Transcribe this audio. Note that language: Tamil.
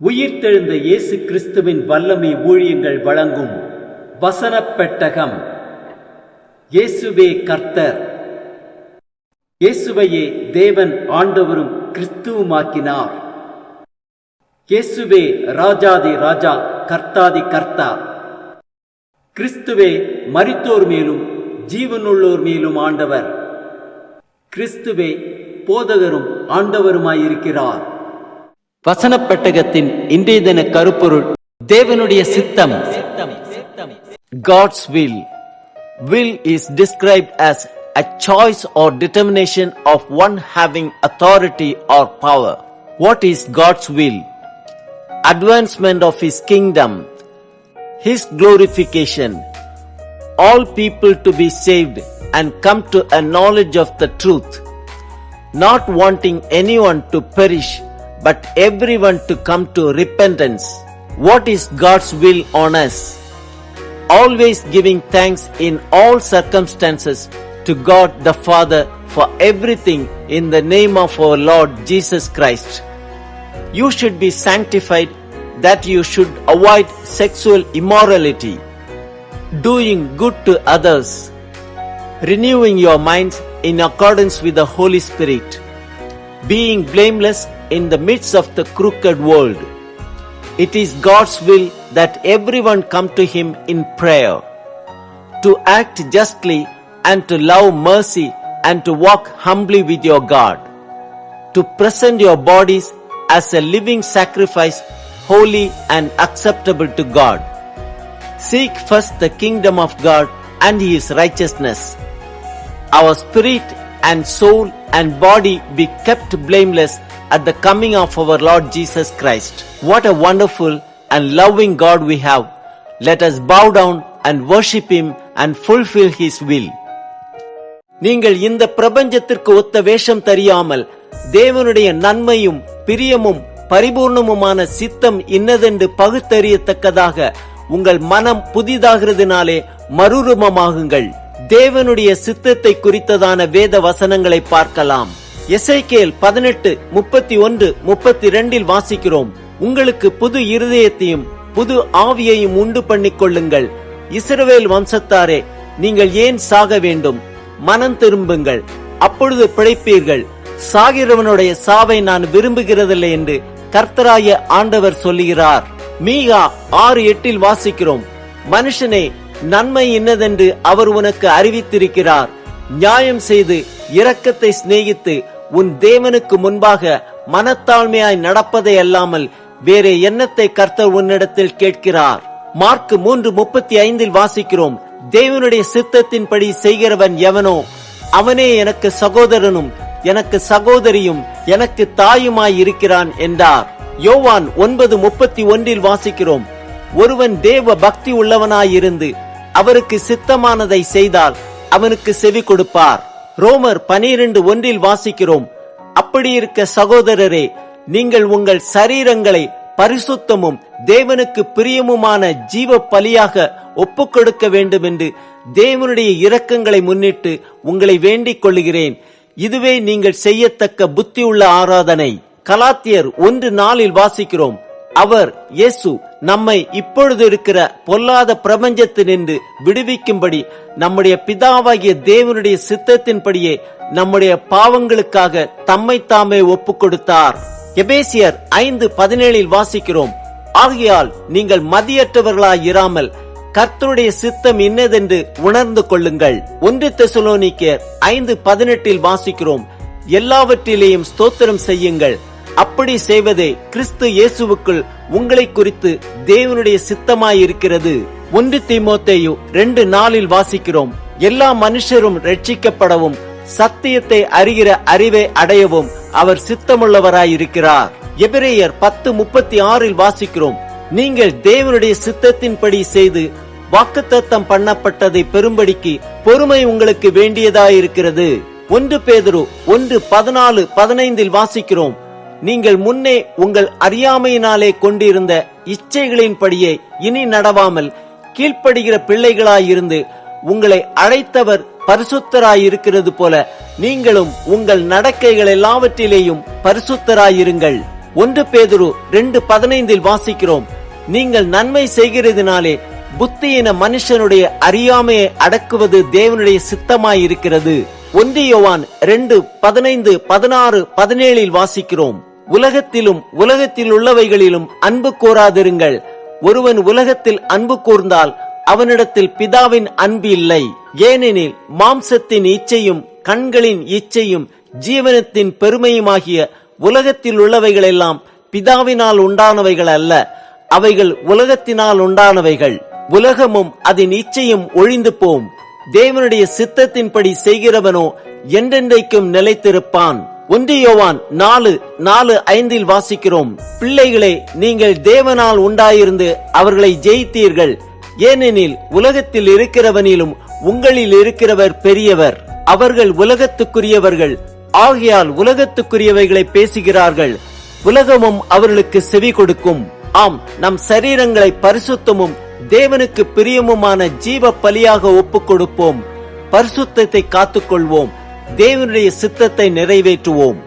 உயிர்த்தெழுந்த இயேசு கிறிஸ்துவின் வல்லமை ஊழியங்கள் வழங்கும் வசனப் பெட்டகம். இயேசுவே கர்த்தர். இயேசுவையே தேவன் ஆண்டவரும் கிறிஸ்துவுமாக்கினார். இயேசுவே ராஜாதி ராஜா, கர்த்தாதி கர்த்தா. கிறிஸ்துவே மரித்தோர் மேலும் ஜீவனுள்ளோர் மேலும் ஆண்டவர். கிறிஸ்துவே போதகரும் ஆண்டவருமாயிருக்கிறார். வசனப் பெட்டகத்தின் இன்றைய தின கருப்பொருள், தேவனுடைய சித்தம். God's will. Will is described as a choice or determination of one having authority or power. What is God's will? Advancement of His kingdom, His glorification, all people to be saved and come to a knowledge of the truth, not wanting anyone to perish, but everyone to come to repentance. What is God's will on us? Always giving thanks in all circumstances to God the Father for everything in the name of our Lord Jesus Christ. You should be sanctified, that you should avoid sexual immorality, doing good to others, renewing your minds in accordance with the Holy Spirit, being blameless in the midst of the crooked world. It is God's will that everyone come to Him in prayer, to act justly and to love mercy and to walk humbly with your God, to present your bodies as a living sacrifice, holy and acceptable to God. Seek first the kingdom of God and His righteousness. Our spirit and soul and body be kept blameless at the coming of our Lord Jesus Christ. What a wonderful and loving God we have. Let us bow down and worship Him and fulfill His will. நீங்கள் இந்த பிரபஞ்சத்திற்கு ஒத்த வேஷம் தெரியாமல் தேவனுடைய நன்மையும் பிரியமும் பரிபூர்ணமுமான சித்தம் இன்னதென்று பகுத்தறியத்தக்கதாக உங்கள் மனம் புதிதாகிறதுனாலே மறுரூபமாகுங்கள். தேவனுடைய சித்தத்தை குறித்ததான வேத வசனங்களை பார்க்கலாம். எசேக்கியேல் 18:31-32 வாசிக்கிறோம். உங்களுக்கு புது இருதயத்தையும் புது ஆவியையும் உண்டு பண்ணிக் கொள்ளுங்கள். இஸ்ரவேல் வம்சத்தாரே, நீங்கள் ஏன் சாக வேண்டும்? மனம் திரும்புங்கள், அப்பொழுது பிழைப்பீர்கள். சாகிறவனுடைய சாவை நான் விரும்புகிறதில்லை என்று கர்த்தராய ஆண்டவர் சொல்லுகிறார். மீகா 6:8 வாசிக்கிறோம். மனுஷனே, நன்மை இன்னதென்று அவர் உனக்கு அறிவித்திருக்கிறார். நியாயம் செய்து இரக்கத்தை சிநேகித்து உன் தேவனுக்கு முன்பாக மனத்தாழ்மையாய் நடப்பதை அல்லாமல் வேற எண்ணத்தை கர்த்தர் உன்னிடத்தில் கேட்கிறார். மார்க் 3:35 வாசிக்கிறோம். தேவனுடைய சித்தத்தின்படி செய்கிறவன் எவனோ அவனே எனக்கு சகோதரனும் எனக்கு சகோதரியும் எனக்கு தாயுமாய் இருக்கிறான் என்றார். யோவான் 9:31 வாசிக்கிறோம். ஒருவன் தேவ பக்தி உள்ளவனாயிருந்து அவருக்கு சித்தமானதை செய்தால் அவனுக்கு செவி கொடுப்பார். ரோமர் 12:1 வாசிக்கிறோம். அப்படி இருக்க சகோதரரே, நீங்கள் உங்கள் சரீரங்களை பரிசுத்தமும் தேவனுக்கு பிரியமுமான ஜீவ பலியாக ஒப்புக் கொடுக்க வேண்டும் என்று தேவனுடைய இரக்கங்களை முன்னிட்டு உங்களை வேண்டிக் கொள்கிறேன். இதுவே நீங்கள் செய்யத்தக்க புத்தி உள்ள ஆராதனை. கலாத்தியர் 1:4 வாசிக்கிறோம். அவர் இயேசு நம்மை இப்பொழுது இருக்கிற பொல்லாத பிரபஞ்சத்தினின்று விடுவிக்கும்படி நம்முடைய பிதாவாகிய தேவனுடைய சித்தத்தின்படியே நம்முடைய பாவங்களுக்காக தம்மை தாமே ஒப்பு கொடுத்தார். எபேசியர் 5:17 வாசிக்கிறோம். ஆகையால் நீங்கள் மதியற்றவர்களாயிராமல் கர்த்தருடைய சித்தம் இன்னதென்று உணர்ந்து கொள்ளுங்கள். 1 தெசலோனிக்கேயர் 5:18 வாசிக்கிறோம். எல்லாவற்றிலேயும் ஸ்தோத்திரம் செய்யுங்கள், அப்படி செய்வதே கிறிஸ்து இயேசுவுக்குள் உங்களை குறித்து தேவனுடைய சித்தமாயிருக்கிறது. 1 தீமோத்தேயு 2:4 வாசிக்கிறோம். எல்லா மனுஷரும் ரட்சிக்கப்படவும் சத்தியத்தை அறிகிற அறிவை அடையவும் அவர் சித்தமுள்ளவராயிருக்கிறார். எபிரேயர் 10:36 வாசிக்கிறோம். நீங்கள் தேவனுடைய சித்தத்தின்படி செய்து வாக்குத்தத்தம் பண்ணப்பட்டதை பெறும்படிக்கு பொறுமை உங்களுக்கு வேண்டியதாயிருக்கிறது. 1 பேதுரு 1:14-15 வாசிக்கிறோம். நீங்கள் முன்னே உங்கள் அறியாமையினாலே கொண்டிருந்த இச்சைகளின்படியே இனி நடவாமல் கீழ்ப்படுகிற பிள்ளைகளாயிருந்து உங்களை அழைத்தவர் பரிசுத்தராயிருக்கிறது போல நீங்களும் உங்கள் நடக்கைகள் எல்லாவற்றிலேயும் பரிசுத்தராயிருங்கள். 1 பேதுரு 2:15 வாசிக்கிறோம், நீங்கள் நன்மை செய்கிறதினாலே புத்தியின மனுஷனுடைய அறியாமையை அடக்குவது தேவனுடைய சித்தமாயிருக்கிறது. 1 யோவான் 2:15, 16, 17 வாசிக்கிறோம், உலகத்திலும் உலகத்தில் உள்ளவைகளிலும் அன்பு கூறாதிருங்கள். ஒருவன் உலகத்தில் அன்பு கூர்ந்தால் அவனிடத்தில் பிதாவின் அன்பு இல்லை. ஏனெனில் மாம்சத்தின் இச்சையும் கண்களின் இச்சையும் ஜீவனத்தின் பெருமையுமாகிய உலகத்தில் உள்ளவைகள் எல்லாம் பிதாவினால் உண்டானவைகள் அல்ல, அவைகள் உலகத்தினால் உண்டானவைகள். உலகமும் அதன் இச்சையும் ஒழிந்து போம், தேவனுடைய சித்தத்தின்படி செய்கிறவனோ என்றென்றைக்கும் நிலைத்திருப்பான். 1 யோவான் 4:4-5 வாசிக்கிறோம், பிள்ளைகளே, நீங்கள் தேவனால் உண்டாயிருந்து அவர்களை ஜெயித்தீர்கள். ஏனெனில் உலகத்தில் இருக்கிறவனிலும் உங்களில் இருக்கிறவர் பெரியவர். அவர்கள் உலகத்துக்குரியவர்கள் ஆகையால் உலகத்துக்குரியவைகளை பேசுகிறார்கள். உலகமும் அவர்களுக்கு செவி கொடுக்கும். ஆம், நம் சரீரங்களை பரிசுத்தமும் தேவனுக்கு பிரியமுமான ஜீவ பலியாக ஒப்புக் கொடுப்போம். பரிசுத்தத்தை காத்துக்கொள்வோம், தேவனுடைய சித்தத்தை நிறைவேற்றுவோம்.